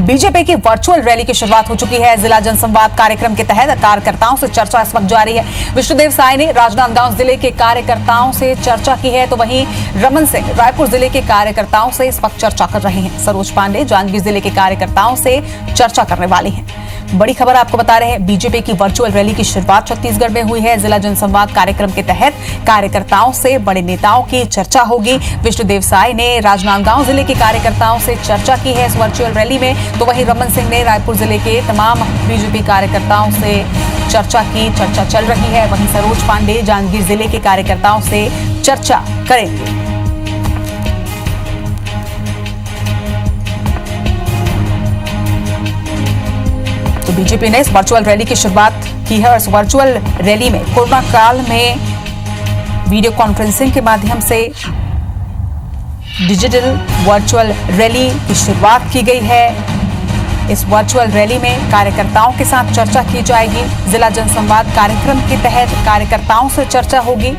BJP की virtual rally की शुरुआत हो चुकी है। जिला जनसंवाद कार्यक्रम के तहत कार्यकर्ताओं से चर्चा इस वक्त जारी है। विष्णुदेव साय ने राजनांदगांव जिले के कार्यकर्ताओं से चर्चा की है, तो वहीं रमन सिंह रायपुर जिले के कार्यकर्ताओं से इस वक्त चर्चा कर रहे हैं। सरोज पांडे जांजगीर जिले के कार्यकर्ताओं से चर्चा करने वाले हैं। बड़ी खबर आपको बता रहे हैं, बीजेपी की वर्चुअल रैली की शुरुआत छत्तीसगढ़ में हुई है। जिला जनसंवाद कार्यक्रम के तहत कार्यकर्ताओं से बड़े नेताओं की चर्चा होगी। विष्णुदेव साय ने राजनांदगांव जिले के कार्यकर्ताओं से चर्चा की है इस वर्चुअल रैली में, तो वहीं रमन सिंह ने रायपुर जिले के तमाम बीजेपी कार्यकर्ताओं से चर्चा की। चर्चा चल रही है। वहीं सरोज पांडे जांजगीर जिले के कार्यकर्ताओं से चर्चा करेंगे। तो बीजेपी ने इस वर्चुअल रैली की शुरुआत की है और इस वर्चुअल रैली में कोरोना काल में वीडियो कॉन्फ्रेंसिंग के माध्यम से डिजिटल वर्चुअल रैली की शुरुआत की गई है। इस वर्चुअल रैली में कार्यकर्ताओं के साथ चर्चा की जाएगी। जिला जनसंवाद कार्यक्रम के तहत कार्यकर्ताओं से चर्चा होगी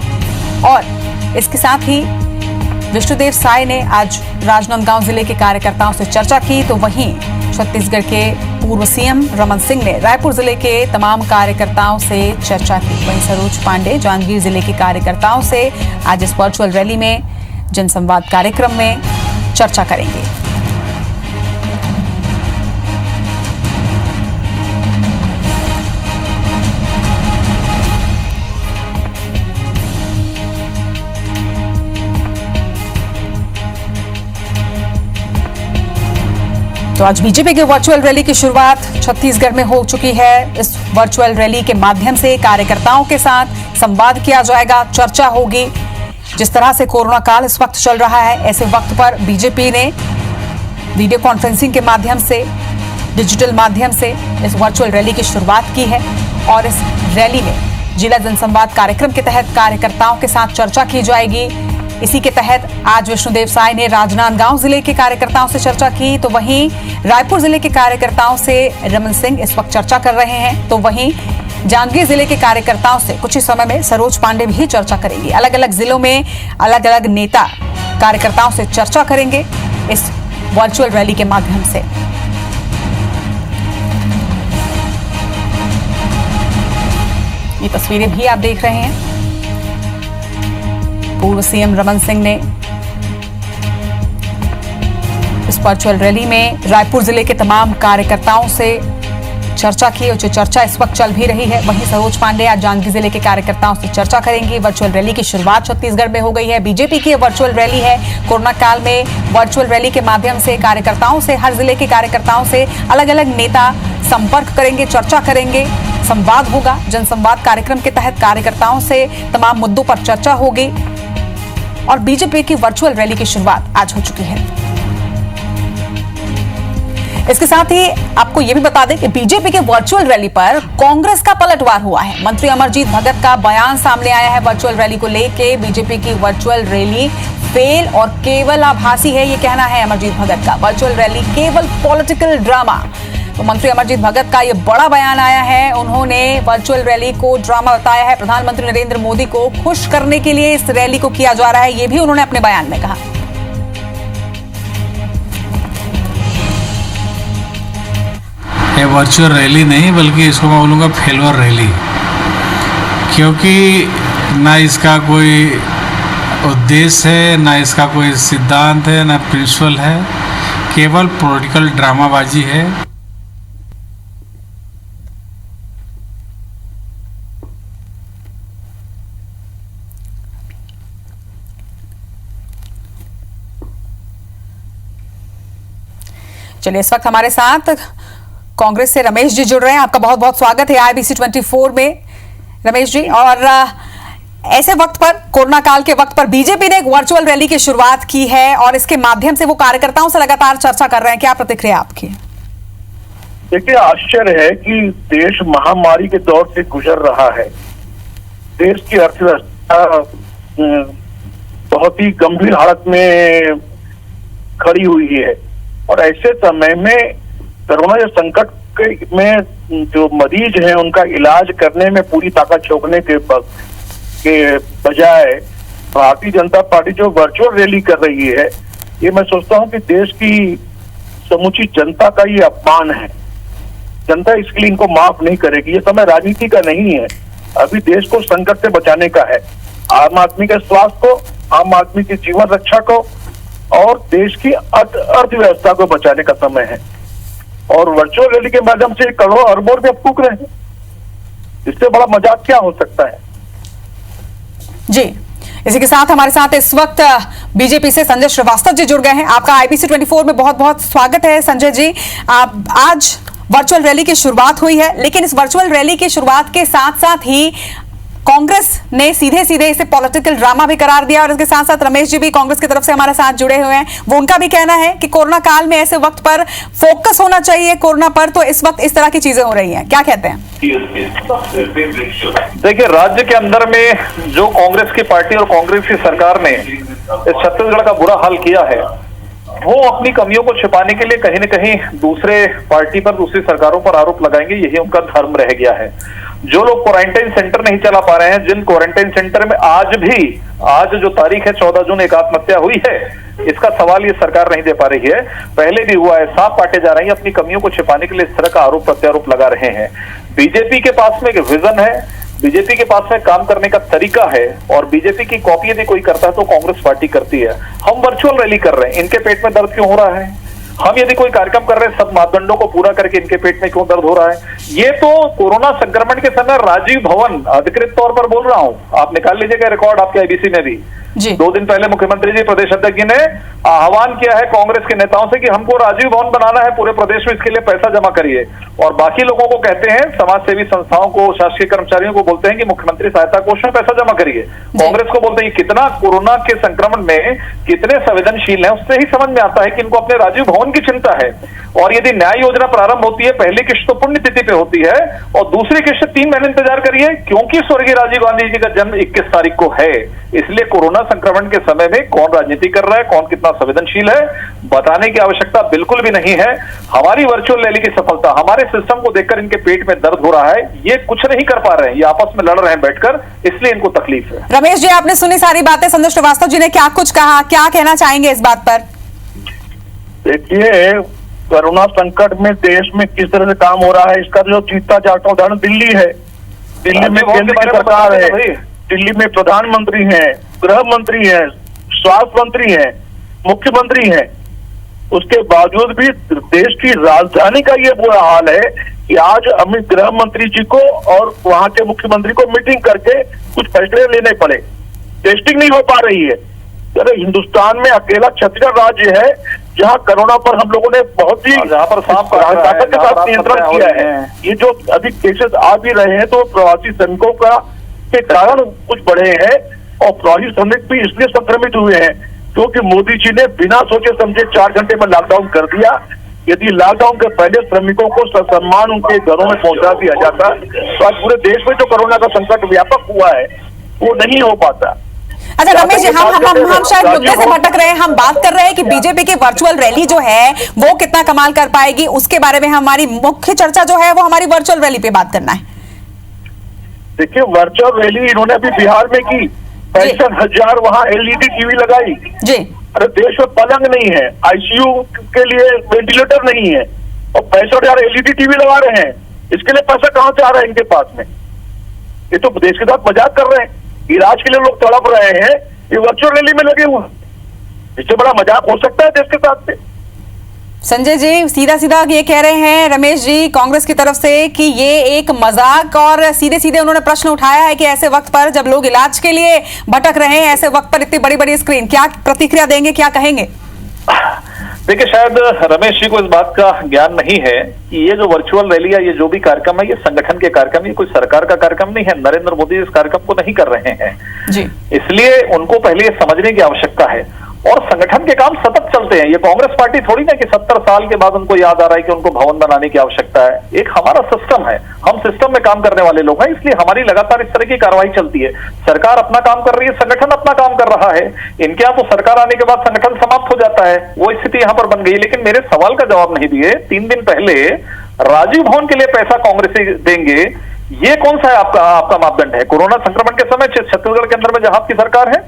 और इसके साथ ही विष्णुदेव साय ने आज राजनांदगांव जिले के कार्यकर्ताओं से चर्चा की, तो वहीं छत्तीसगढ़ के पूर्व सीएम रमन सिंह ने रायपुर जिले के तमाम कार्यकर्ताओं से चर्चा की। वहीं सरोज पांडे जांजगीर जिले के कार्यकर्ताओं से आज इस वर्चुअल रैली में जनसंवाद कार्यक्रम में चर्चा करेंगे। तो आज बीजेपी की वर्चुअल रैली की शुरुआत छत्तीसगढ़ में हो चुकी है। इस वर्चुअल रैली के माध्यम से कार्यकर्ताओं के साथ संवाद किया जाएगा, चर्चा होगी। जिस तरह से कोरोना काल इस वक्त चल रहा है, ऐसे वक्त पर बीजेपी ने वीडियो कॉन्फ्रेंसिंग के माध्यम से, डिजिटल माध्यम से इस वर्चुअल रैली की शुरुआत की है और इस रैली में जिला जनसंवाद कार्यक्रम के तहत कार्यकर्ताओं के साथ चर्चा की जाएगी। इसी के तहत आज विष्णुदेव साय ने राजनांदगांव जिले के कार्यकर्ताओं से चर्चा की, तो वहीं रायपुर जिले के कार्यकर्ताओं से रमन सिंह इस वक्त चर्चा कर रहे हैं। तो वहीं जांजगीर जिले के कार्यकर्ताओं से कुछ ही समय में सरोज पांडे भी चर्चा करेंगे। अलग अलग जिलों में अलग अलग नेता कार्यकर्ताओं से चर्चा करेंगे इस वर्चुअल रैली के माध्यम से। ये तस्वीरें भी आप देख रहे हैं। पूर्व सीएम रमन सिंह ने इस वर्चुअल रैली में रायपुर जिले के तमाम कार्यकर्ताओं से चर्चा की और जो चर्चा इस वक्त चल भी रही है। वहीं सरोज पांडे आज जांजगीर जिले के कार्यकर्ताओं से चर्चा करेंगी। वर्चुअल रैली की शुरुआत छत्तीसगढ़ में हो गई है। बीजेपी की वर्चुअल रैली है। कोरोना काल में वर्चुअल रैली के माध्यम से कार्यकर्ताओं से, हर जिले के कार्यकर्ताओं से अलग अलग नेता संपर्क करेंगे, चर्चा करेंगे, संवाद होगा। जनसंवाद कार्यक्रम के तहत कार्यकर्ताओं से तमाम मुद्दों पर चर्चा होगी और बीजेपी की वर्चुअल रैली की शुरुआत आज हो चुकी है। इसके साथ ही आपको यह भी बता दें कि बीजेपी के वर्चुअल रैली पर कांग्रेस का पलटवार हुआ है। मंत्री अमरजीत भगत का बयान सामने आया है वर्चुअल रैली को लेकर। बीजेपी की वर्चुअल रैली फेल और केवल आभासी है, यह कहना है अमरजीत भगत का। वर्चुअल रैली केवल पॉलिटिकल ड्रामा। तो मंत्री अमरजीत भगत का यह बड़ा बयान आया है। उन्होंने वर्चुअल रैली को ड्रामा बताया है। प्रधानमंत्री नरेंद्र मोदी को खुश करने के लिए इस रैली को किया जा रहा है, यह भी उन्होंने अपने बयान में कहा। ये वर्चुअल रैली नहीं, बल्कि इसको मैं बोलूँगा फेलवर रैली, क्योंकि ना इसका कोई उद्देश्य है, ना इसका कोई सिद्धांत है, ना प्रिंसिपल है, केवल पॉलिटिकल ड्रामाबाजी है। चलिए, इस वक्त हमारे साथ कांग्रेस से रमेश जी जुड़ रहे हैं। आपका बहुत बहुत स्वागत है IBC 24 में रमेश जी। और ऐसे वक्त पर, कोरोना काल के वक्त पर बीजेपी ने एक वर्चुअल रैली की शुरुआत की है और इसके माध्यम से वो कार्यकर्ताओं से लगातार चर्चा कर रहे हैं। क्या प्रतिक्रिया आपकी? देखिए, आश्चर्य है कि देश महामारी के दौर से गुजर रहा है। देश की अर्थव्यवस्था बहुत ही गंभीर हालत में खड़ी हुई है और ऐसे समय में कोरोना संकट में जो मरीज हैं उनका इलाज करने में पूरी ताकत झोंकने के बजाय भारतीय जनता पार्टी जो वर्चुअल रैली कर रही है, ये मैं सोचता हूं कि देश की समूची जनता का ये अपमान है। जनता इसके लिए इनको माफ नहीं करेगी। ये समय राजनीति का नहीं है, अभी देश को संकट से बचाने का है। आम आदमी के स्वास्थ्य को, आम आदमी की जीवन रक्षा को और देश की अर्थव्यवस्था को बचाने का समय है। और वर्चुअल रैली के माध्यम से करोड़ों अरबों रुपए फूक रहे हैं, इससे बड़ा मजाक क्या हो सकता है। जी, इसी के साथ हमारे साथ इस वक्त बीजेपी से संजय श्रीवास्तव जी जुड़ गए हैं। आपका आईबीसी 24 में बहुत बहुत स्वागत है संजय जी। आज वर्चुअल रैली की शुरुआत हुई है, लेकिन इस वर्चुअल रैली की शुरुआत के साथ साथ ही कांग्रेस ने सीधे सीधे इसे पॉलिटिकल ड्रामा भी करार दिया। और इसके साथ साथ रमेश जी भी कांग्रेस की तरफ से हमारे साथ जुड़े हुए हैं। वो उनका भी कहना है कि कोरोना काल में ऐसे वक्त पर फोकस होना चाहिए कोरोना पर, तो इस वक्त इस तरह की चीजें हो रही हैं। क्या कहते हैं? देखिए, राज्य के अंदर में जो कांग्रेस की पार्टी और कांग्रेस की सरकार ने इस छत्तीसगढ़ का बुरा हाल किया है, वो अपनी कमियों को छिपाने के लिए कहीं न कहीं दूसरे पार्टी पर, दूसरी सरकारों पर आरोप लगाएंगे। यही उनका धर्म रह गया है। जो लोग क्वारंटाइन सेंटर नहीं चला पा रहे हैं, जिन क्वारंटाइन सेंटर में आज जो तारीख है 14 जून एक आत्महत्या हुई है, इसका सवाल ये सरकार नहीं दे पा रही है। पहले भी हुआ है, सांप काटे जा रहे हैं, अपनी कमियों को छिपाने के लिए इस तरह का आरोप प्रत्यारोप लगा रहे हैं। बीजेपी के पास में एक विजन है, बीजेपी के पास में काम करने का तरीका है, और बीजेपी की कॉपी यदि कोई करता है तो कांग्रेस पार्टी करती है। हम वर्चुअल रैली कर रहे हैं, इनके पेट में दर्द क्यों हो रहा है? हम यदि कोई कार्यक्रम कर रहे हैं, सब मापदंडों को पूरा करके इनके पेट में क्यों दर्द हो रहा है? ये तो कोरोना संक्रमण के समय राजीव भवन, अधिकृत तौर पर बोल रहा हूं, आप निकाल लीजिएगा रिकॉर्ड आपके आईबीसी में भी। 2 दिन पहले मुख्यमंत्री जी, प्रदेश अध्यक्ष जी ने आह्वान किया है कांग्रेस के नेताओं से कि हमको राजीव भवन बनाना है पूरे प्रदेश में, इसके लिए पैसा जमा करिए। और बाकी लोगों को कहते हैं, समाज सेवी संस्थाओं को, शासकीय कर्मचारियों को बोलते हैं कि मुख्यमंत्री सहायता कोष में पैसा जमा करिए। कांग्रेस को बोलते हैं कितना कोरोना के संक्रमण में कितने संवेदनशील है, उससे ही समझ में आता है कि इनको अपने राजीव भवन की चिंता है। और यदि न्याय योजना प्रारंभ होती है, पहली किश्त तो पुण्यतिथि पे होती है और दूसरी किश्त 3 महीने इंतजार करिए, क्योंकि स्वर्गीय राजीव गांधी जी का जन्म 21 तारीख को है। इसलिए कोरोना संक्रमण के समय में कौन राजनीति कर रहा है, कौन कितना संवेदनशील है, बताने की आवश्यकता बिल्कुल भी नहीं है। हमारी वर्चुअल रैली की सफलता, हमारे सिस्टम को देखकर इनके पेट में दर्द हो रहा है। ये कुछ नहीं कर पा रहे हैं, ये आपस में लड़ रहे हैं बैठकर, इसलिए इनको तकलीफ है। रमेश जी, आपने सुनी सारी बातें, संजय श्रीवास्तव जी ने क्या कुछ कहा, क्या कहना चाहेंगे इस बात पर? देखिए, कोरोना संकट में देश में किस तरह से काम हो रहा है, इसका जो जीता जागता उदाहरण दिल्ली है। दिल्ली में केंद्र की सरकार है, दिल्ली में प्रधानमंत्री हैं, गृह मंत्री हैं, स्वास्थ्य मंत्री हैं, मुख्यमंत्री हैं। उसके बावजूद भी देश की राजधानी का ये बुरा हाल है कि आज अमित गृह मंत्री जी को और वहां के मुख्यमंत्री को मीटिंग करके कुछ फैसले लेने पड़े। टेस्टिंग नहीं हो पा रही है। अरे, हिंदुस्तान में अकेला छत्तीसगढ़ राज्य है जहां कोरोना पर हम लोगों ने बहुत ही जहां पर ताकत के साथ नियंत्रण किया है। ये जो अभी केसेस आ भी रहे हैं तो प्रवासी श्रमिकों का के कारण कुछ बढ़े हैं, और प्रवासी श्रमिक भी इसलिए संक्रमित हुए हैं क्योंकि मोदी जी ने बिना सोचे समझे 4 घंटे में लॉकडाउन कर दिया। यदि लॉकडाउन के पहले श्रमिकों को ससम्मान उनके घरों में पहुंचा दिया जाता तो आज पूरे देश में जो कोरोना का संकट व्यापक हुआ है वो नहीं हो पाता। अच्छा रमेश जी, हम शायद मुद्दे से भटक रहे हैं। हम बात कर रहे हैं कि बीजेपी की वर्चुअल रैली जो है वो कितना कमाल कर पाएगी, उसके बारे में हमारी मुख्य चर्चा जो है वो हमारी वर्चुअल रैली पे बात करना है। देखिए, वर्चुअल रैली इन्होंने अभी बिहार में की, 65,000 वहाँ एलईडी टीवी लगाई जी। अरे, देश में पलंग नहीं है, आईसीयू के लिए वेंटिलेटर नहीं है, और 65,000 एलईडी टीवी लगा रहे हैं। इसके लिए पैसा कहाँ से आ रहा है इनके पास में? ये तो देश के साथ मजाक कर रहे हैं। इलाज के लिए लोग तड़प रहे हैं, ये वर्चुअल रैली में लगे हुए। इससे बड़ा मजाक हो सकता है देश के साथ में? संजय जी, सीधा सीधा ये कह रहे हैं रमेश जी कांग्रेस की तरफ से कि ये एक मजाक, और सीधे सीधे उन्होंने प्रश्न उठाया है कि ऐसे वक्त पर जब लोग इलाज के लिए भटक रहे हैं, ऐसे वक्त पर इतनी बड़ी बड़ी स्क्रीन, क्या प्रतिक्रिया देंगे, क्या कहेंगे? देखिए, शायद रमेश जी को इस बात का ज्ञान नहीं है कि ये जो वर्चुअल रैली है, ये जो भी कार्यक्रम है, ये संगठन के कार्यक्रम, ये कोई सरकार का कार्यक्रम नहीं है। नरेंद्र मोदी इस कार्यक्रम को नहीं कर रहे हैं जी। इसलिए उनको पहले ये समझने की आवश्यकता है। और संगठन के काम सतत चलते हैं। ये कांग्रेस पार्टी थोड़ी ना कि 70 साल के बाद उनको याद आ रहा है कि उनको भवन बनाने की आवश्यकता है। एक हमारा सिस्टम है, हम सिस्टम में काम करने वाले लोग हैं, इसलिए हमारी लगातार इस तरह की कार्रवाई चलती है। सरकार अपना काम कर रही है, संगठन अपना काम कर रहा है। इनके यहाँ तो सरकार आने के बाद संगठन समाप्त हो जाता है, वो स्थिति यहाँ पर बन गई। लेकिन मेरे सवाल का जवाब नहीं दिए। 3 दिन पहले राजीव भवन के लिए पैसा कांग्रेसी देंगे, ये कौन सा है आपका मापदंड है? कोरोना संक्रमण के समय छत्तीसगढ़ के अंदर में जहां की सरकार है,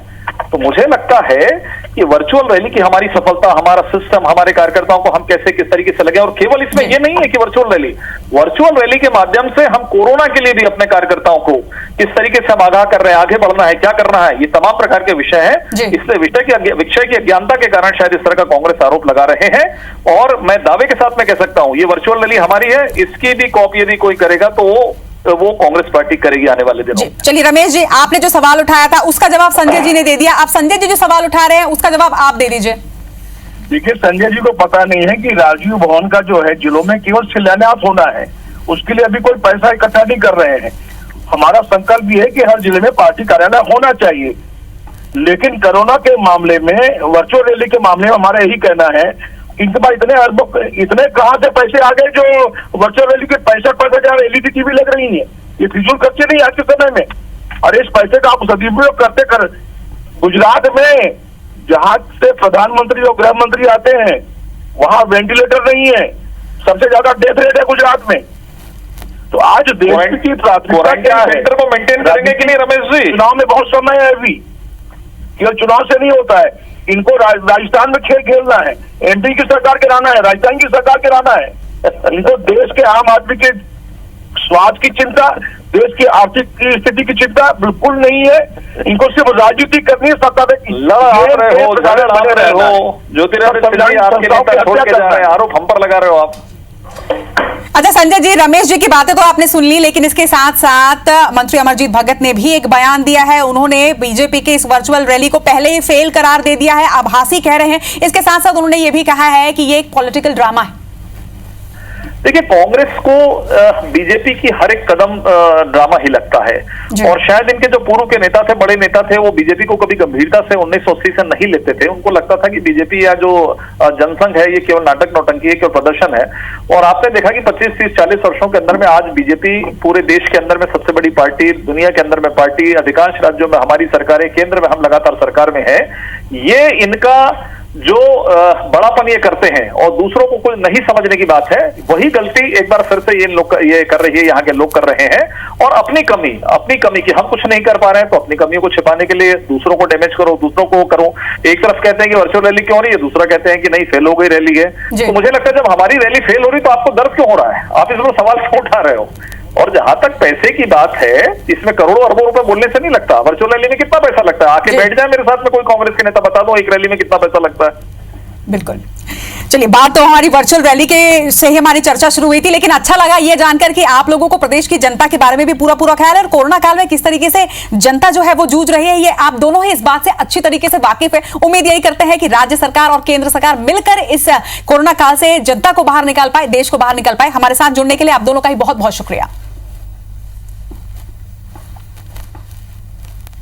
तो मुझे लगता है कि वर्चुअल रैली की हमारी सफलता, हमारा सिस्टम, हमारे कार्यकर्ताओं को हम कैसे किस तरीके से लगे, और केवल इसमें ये नहीं है कि वर्चुअल रैली के माध्यम से हम कोरोना के लिए भी अपने कार्यकर्ताओं को किस तरीके से हम आगाह कर रहे हैं, आगे बढ़ना है, क्या करना है, ये तमाम प्रकार के विषय हैं। इसलिए विषय की अज्ञानता के कारण शायद इस तरह का कांग्रेस आरोप लगा रहे हैं, और मैं दावे के साथ मैं कह सकता हूं ये वर्चुअल रैली हमारी है, इसकी भी कॉपी यदि कोई करेगा तो वो कांग्रेस पार्टी करेगी आने वाले दिनों में। चलिए रमेश जी, आपने जो सवाल उठाया था उसका जवाब संजय जी ने दे दिया। अब संजय जी जो सवाल उठा रहे हैं उसका जवाब आप दे दीजिए। देखिए, संजय जी को पता नहीं है कि राजीव भवन का जो है जिलों में केवल शिलान्यास होना है, उसके लिए अभी कोई पैसा इकट्ठा नहीं कर रहे हैं। हमारा संकल्प भी है कि हर जिले में पार्टी कार्यालय होना चाहिए, लेकिन कोरोना के मामले में, वर्चुअल रैली के मामले में हमारा यही कहना है, इनके पास इतने कहां से पैसे आ गए जो वर्चुअल रैली के 65,000 एलईडी टीवी लग रही है। ये फिजूल खर्चे नहीं आज के समय में, और इस पैसे का आप सदुपयोग करते कर गुजरात में जहां से प्रधानमंत्री और गृह मंत्री आते हैं वहां वेंटिलेटर नहीं है, सबसे ज्यादा डेथ रेट है गुजरात में। तो आज देश की प्राथमिकता क्या है? को मेंटेन करेंगे कि नहीं रमेश जी? चुनाव में बहुत समय है अभी, केवल चुनाव से नहीं होता है। इनको राजस्थान में खेल खेलना है, एमपी की सरकार गिराना है, राजस्थान की सरकार गिराना है। इनको देश के आम आदमी के स्वास्थ्य की चिंता, देश की आर्थिक स्थिति की चिंता बिल्कुल नहीं है। इनको सिर्फ राजनीति करनी है, सत्ता आरोप हम पर लगा रहे हो आप। अच्छा संजय जी, रमेश जी की बातें तो आपने सुन ली, लेकिन इसके साथ साथ मंत्री अमरजीत भगत ने भी एक बयान दिया है। उन्होंने बीजेपी के इस वर्चुअल रैली को पहले ही फेल करार दे दिया है, आभासी कह रहे हैं। इसके साथ साथ उन्होंने ये भी कहा है कि ये एक पॉलिटिकल ड्रामा है। देखिए, कांग्रेस को बीजेपी की हर एक कदम ड्रामा ही लगता है, और शायद इनके जो पूर्व के नेता थे, बड़े नेता थे, वो बीजेपी को कभी गंभीरता से 1980 से नहीं लेते थे। उनको लगता था कि बीजेपी या जो जनसंघ है ये केवल नाटक नौटंकी है, केवल प्रदर्शन है। और आपने देखा कि 25, 30, 40 वर्षों के अंदर में आज बीजेपी पूरे देश के अंदर में सबसे बड़ी पार्टी, दुनिया के अंदर में पार्टी, अधिकांश राज्यों में हमारी सरकारें, केंद्र में हम लगातार सरकार में है। ये इनका जो बड़ापन ये करते हैं और दूसरों को कुछ नहीं समझने की बात है, वही गलती एक बार फिर से ये लोग ये कर रही है, यहाँ के लोग कर रहे हैं। और अपनी कमी कि हम कुछ नहीं कर पा रहे हैं, तो अपनी कमियों को छिपाने के लिए दूसरों को डैमेज करो, दूसरों को करो। एक तरफ कहते हैं कि वर्चुअल रैली क्यों नहीं है, दूसरा कहते हैं कि नहीं फेल हो गई रैली है। तो मुझे लगता है जब हमारी रैली फेल हो रही तो आपको दर्द क्यों हो रहा है, आप इसमें सवाल क्यों उठा रहे हो? और जहां तक पैसे की बात है, इसमें करोड़ों अरबों रुपए बोलने से नहीं लगता। वर्चुअल रैली में कितना पैसा लगता है? आके बैठ जाए मेरे साथ में कोई कांग्रेस के नेता, बता दो एक रैली में कितना पैसा लगता है। बिल्कुल। चलिए, बात तो हमारी वर्चुअल रैली के से ही हमारी चर्चा शुरू हुई थी, लेकिन अच्छा लगा ये जानकर कि आप लोगों को प्रदेश की जनता के बारे में भी पूरा ख्याल है, और कोरोना काल में किस तरीके से जनता जो है वो जूझ रही है, ये आप दोनों ही इस बात से अच्छी तरीके से वाकिफ है। उम्मीद यही करते हैं कि राज्य सरकार और केंद्र सरकार मिलकर इस कोरोना काल से जनता को बाहर निकाल पाए, देश को बाहर निकाल पाए। हमारे साथ जुड़ने के लिए आप दोनों का ही बहुत बहुत शुक्रिया।